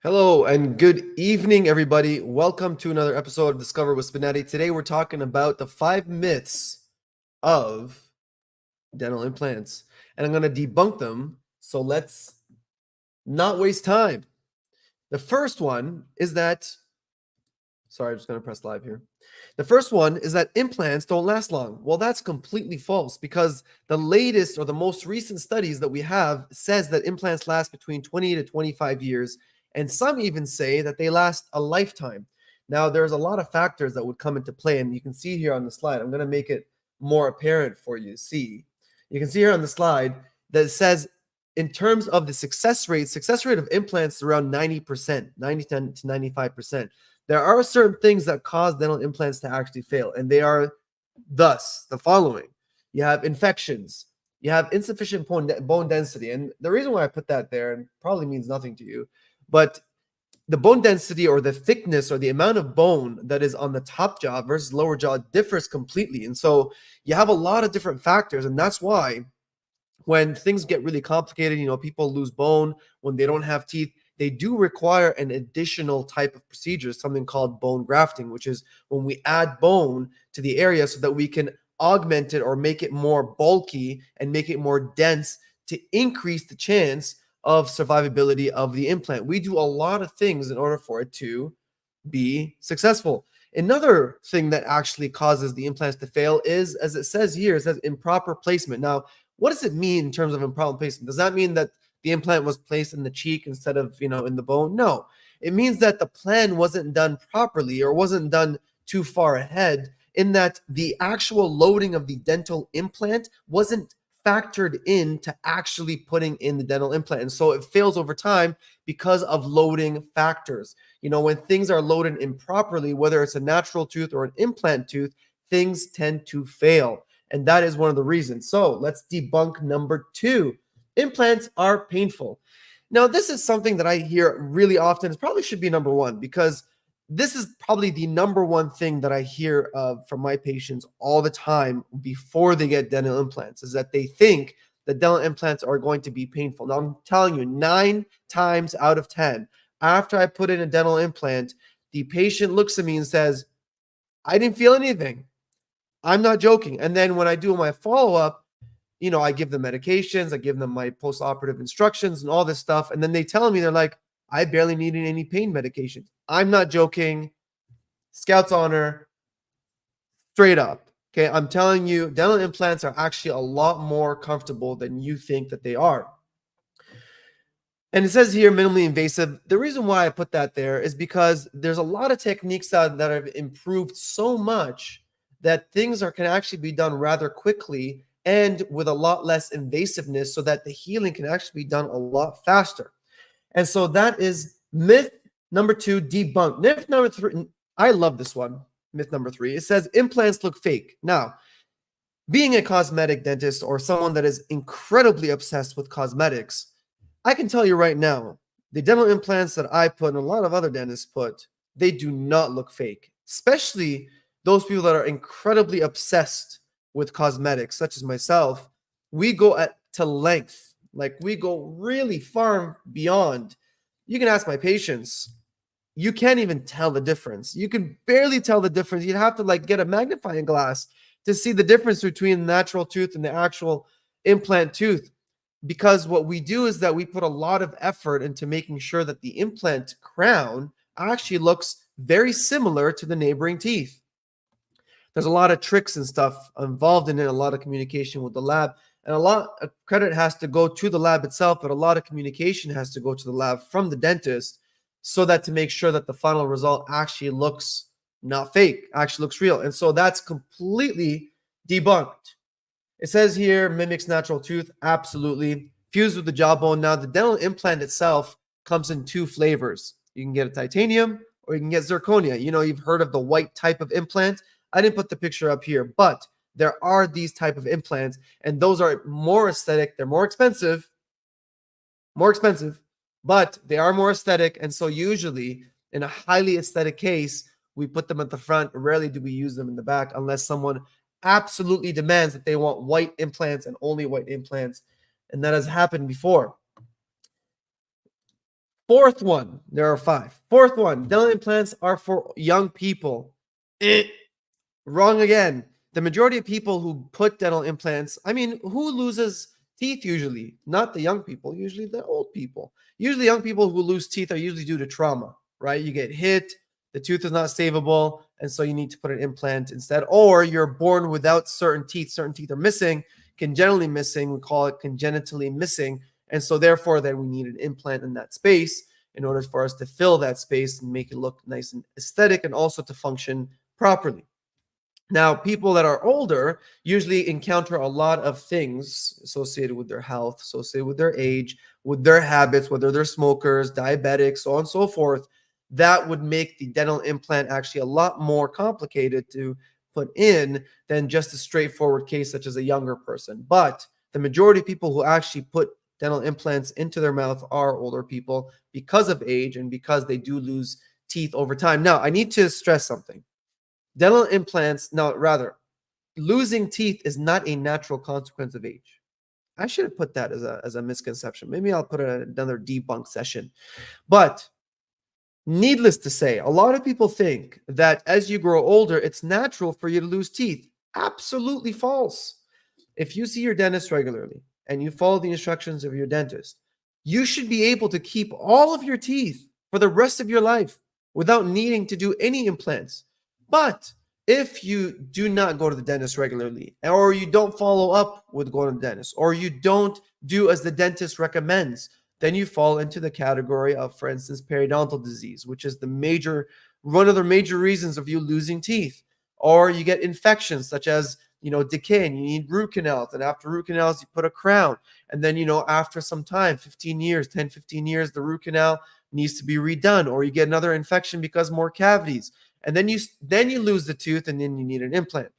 Hello and good evening, everybody. Welcome to another episode of Discover with Spinetti. Today we're talking about the 5 myths of dental implants, and I'm going to debunk them. So let's not waste time. The first one is that, sorry, I'm just going to press live here. The first one is that implants don't last long. Well, that's completely false because the latest or the most recent studies that we have says that implants last between 20 to 25 years, and some even say that they last a lifetime. Now, there's a lot of factors that would come into play, and you can see here on the slide. I'm going to make it more apparent for you to see. You can see here on the slide that it says in terms of the success rate of implants is around 90%, 90 to 95%. There are certain things that cause dental implants to actually fail, and they are thus the following. You have infections, you have insufficient bone density, and the reason why I put that there, and probably means nothing to you, but the bone density or the thickness or the amount of bone that is on the top jaw versus lower jaw differs completely. And so you have a lot of different factors, and that's why when things get really complicated, people lose bone when they don't have teeth, they do require an additional type of procedure, something called bone grafting, which is when we add bone to the area so that we can augment it or make it more bulky and make it more dense to increase the chance of survivability of the implant. We do a lot of things in order for it to be successful. Another thing that actually causes the implants to fail is, as it says here, it says improper placement. Now, what does it mean in terms of improper placement? Does that mean that the implant was placed in the cheek instead of, in the bone? No. It means that the plan wasn't done properly or wasn't done too far ahead, in that the actual loading of the dental implant wasn't factored into actually putting in the dental implant. And so it fails over time because of loading factors. When things are loaded improperly, whether it's a natural tooth or an implant tooth, things tend to fail. And that is one of the reasons. So let's debunk number 2. Implants are painful. Now, this is something that I hear really often. It probably should be number 1 because this is probably the number 1 thing that I hear from my patients all the time before they get dental implants, is that they think that dental implants are going to be painful. Now, I'm telling you, 9 times out of 10, after I put in a dental implant, the patient looks at me and says, I didn't feel anything. I'm not joking. And then when I do my follow-up, I give them medications, I give them my post-operative instructions and all this stuff. And then they tell me, they're like, I barely needed any pain medications. I'm not joking. Scout's honor, straight up. Okay, I'm telling you, dental implants are actually a lot more comfortable than you think that they are. And it says here minimally invasive. The reason why I put that there is because there's a lot of techniques that have improved so much that things can actually be done rather quickly and with a lot less invasiveness, so that the healing can actually be done a lot faster. And so that is myth number 2, debunked. Myth number 3, I love this one. Myth number 3, it says implants look fake. Now, being a cosmetic dentist or someone that is incredibly obsessed with cosmetics, I can tell you right now, the dental implants that I put and a lot of other dentists put, they do not look fake, especially those people that are incredibly obsessed with cosmetics, such as myself. We go to length, like we go really far beyond. You can ask my patients, you can't even tell the difference. You can barely tell the difference. You'd have to get a magnifying glass to see the difference between the natural tooth and the actual implant tooth. Because what we do is that we put a lot of effort into making sure that the implant crown actually looks very similar to the neighboring teeth. There's a lot of tricks and stuff involved in it, a lot of communication with the lab, and a lot of credit has to go to the lab itself, but a lot of communication has to go to the lab from the dentist, so that to make sure that the final result actually looks not fake, actually looks real. And so that's completely debunked. It says here mimics natural tooth. Absolutely. Fused with the jawbone. Now, the dental implant itself comes in 2 flavors. You can get a titanium or you can get zirconia. You've heard of the white type of implant. I didn't put the picture up here, but there are these type of implants, and those are more aesthetic. They're more expensive, but they are more aesthetic. And so usually in a highly aesthetic case, we put them at the front. Rarely do we use them in the back unless someone absolutely demands that they want white implants and only white implants. And that has happened before. Fourth one, there are 5. Fourth one, dental implants are for young people. Wrong again. The majority of people who put dental implants, I mean, who loses teeth usually? Not the young people, usually the old people. Usually, young people who lose teeth are usually due to trauma, right? You get hit, the tooth is not savable, and so you need to put an implant instead. Or you're born without certain teeth are missing, congenitally missing. We call it congenitally missing. And so, therefore, then we need an implant in that space in order for us to fill that space and make it look nice and aesthetic and also to function properly. Now, people that are older usually encounter a lot of things associated with their health, associated with their age, with their habits, whether they're smokers, diabetics, so on and so forth. That would make the dental implant actually a lot more complicated to put in than just a straightforward case such as a younger person. But the majority of people who actually put dental implants into their mouth are older people because of age and because they do lose teeth over time. Now, I need to stress something. Dental implants, no, rather, losing teeth is not a natural consequence of age. I should have put that as a misconception. Maybe I'll put another debunk session. But needless to say, a lot of people think that as you grow older, it's natural for you to lose teeth. Absolutely false. If you see your dentist regularly and you follow the instructions of your dentist, you should be able to keep all of your teeth for the rest of your life without needing to do any implants. But if you do not go to the dentist regularly, or you don't follow up with going to the dentist, or you don't do as the dentist recommends, then you fall into the category of, for instance, periodontal disease, which is one of the major reasons of you losing teeth. Or you get infections such as, decay, and you need root canals. And after root canals, you put a crown. And then, after some time, 15 years, 10, 15 years, the root canal needs to be redone, or you get another infection because more cavities. And then you lose the tooth, and then you need an implant.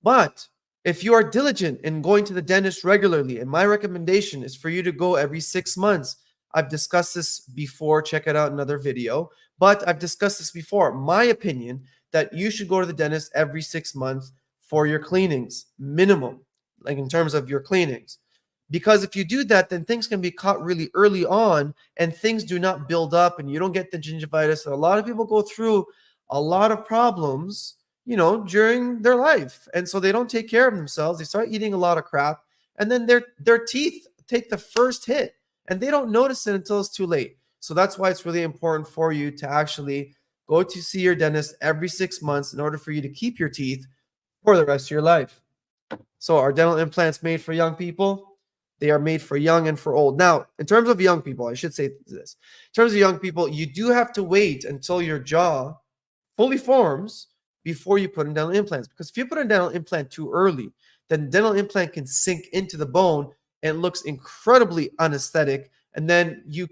But if you are diligent in going to the dentist regularly, and my recommendation is for you to go every 6 months. I've discussed this before. Check it out in another video. But I've discussed this before. My opinion that you should go to the dentist every 6 months for your cleanings, minimum, like in terms of your cleanings. Because if you do that, then things can be caught really early on and things do not build up and you don't get the gingivitis. And a lot of people go through a lot of problems, during their life. And so they don't take care of themselves. They start eating a lot of crap. And then their teeth take the first hit and they don't notice it until it's too late. So that's why it's really important for you to actually go to see your dentist every 6 months in order for you to keep your teeth for the rest of your life. So are dental implants made for young people? They are made for young and for old. Now, in terms of young people, I should say this. In terms of young people, you do have to wait until your jaw fully forms before you put in dental implants. Because if you put a dental implant too early, then dental implant can sink into the bone and looks incredibly unaesthetic. And then you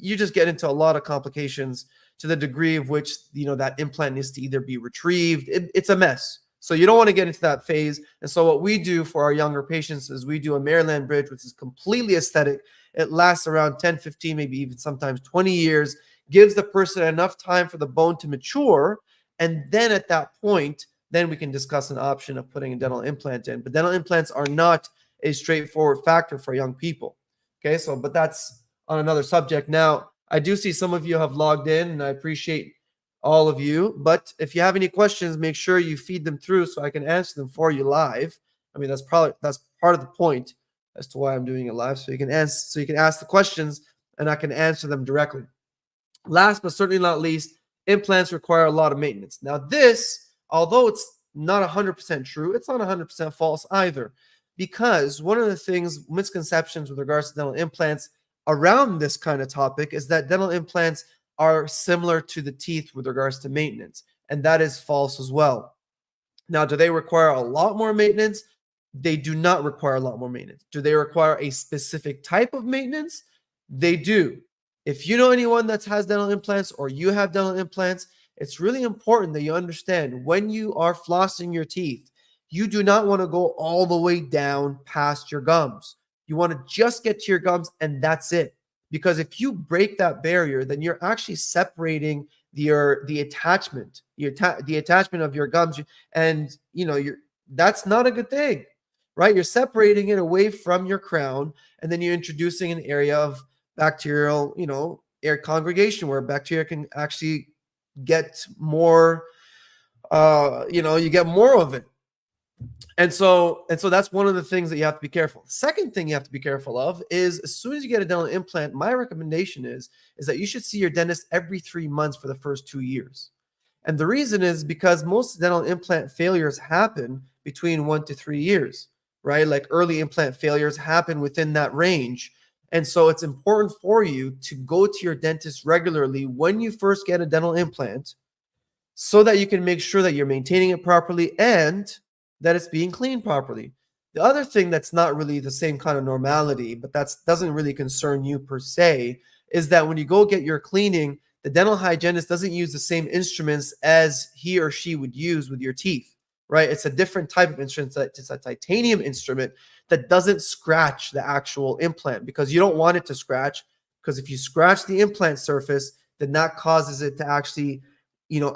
you just get into a lot of complications to the degree of which, that implant needs to either be retrieved. It's a mess. So you don't want to get into that phase. And so what we do for our younger patients is we do a Maryland bridge, which is completely aesthetic. It lasts around 10, 15, maybe even sometimes 20 years, gives the person enough time for the bone to mature. And then at that point, then we can discuss an option of putting a dental implant in. But dental implants are not a straightforward factor for young people. Okay, but that's on another subject. Now, I do see some of you have logged in, and I appreciate all of you. But if you have any questions, make sure you feed them through so I can answer them for you live. I mean, that's part of the point as to why I'm doing it live, so you can ask the questions and I can answer them directly. Last but certainly not least, implants require a lot of maintenance. Now, this, although it's not 100% true, it's not 100% false either, because one of the misconceptions with regards to dental implants around this kind of topic is that dental implants are similar to the teeth with regards to maintenance, and that is false as well. Now, do they require a lot more maintenance? They do not require a lot more maintenance. Do they require a specific type of maintenance? They do. If you know anyone that has dental implants or you have dental implants, it's really important that you understand when you are flossing your teeth, you do not want to go all the way down past your gums. You want to just get to your gums and that's it. Because if you break that barrier, then you're actually separating the attachment, the attachment of your gums, and that's not a good thing, right? You're separating it away from your crown, and then you're introducing an area of bacterial, air congregation where bacteria can actually get more, you get more of it. And so that's one of the things that you have to be careful. Second thing you have to be careful of is as soon as you get a dental implant, my recommendation is that you should see your dentist every 3 months for the first 2 years. And the reason is because most dental implant failures happen between 1 to 3 years, right? Like early implant failures happen within that range. And so it's important for you to go to your dentist regularly when you first get a dental implant so that you can make sure that you're maintaining it properly and that it's being cleaned properly. The other thing that's not really the same kind of normality, but that doesn't really concern you per se, is that when you go get your cleaning, the dental hygienist doesn't use the same instruments as he or she would use with your teeth, right? It's a different type of instrument. It's a titanium instrument that doesn't scratch the actual implant because you don't want it to scratch, because if you scratch the implant surface, then that causes it to actually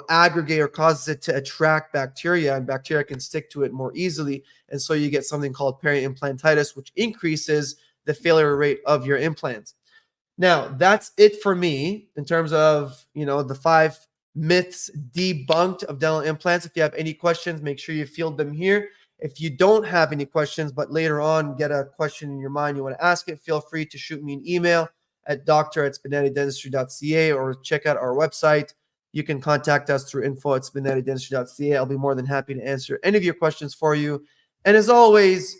aggregate or causes it to attract bacteria, and bacteria can stick to it more easily. And so you get something called peri-implantitis, which increases the failure rate of your implants. Now, that's it for me in terms of, the 5 myths debunked of dental implants. If you have any questions, make sure you field them here. If you don't have any questions, but later on get a question in your mind, you want to ask it, feel free to shoot me an email at doctor@spinettidentistry.ca or check out our website. You can contact us through info@spinettidentistry.ca. I'll be more than happy to answer any of your questions for you. And as always,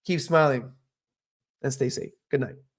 keep smiling and stay safe. Good night.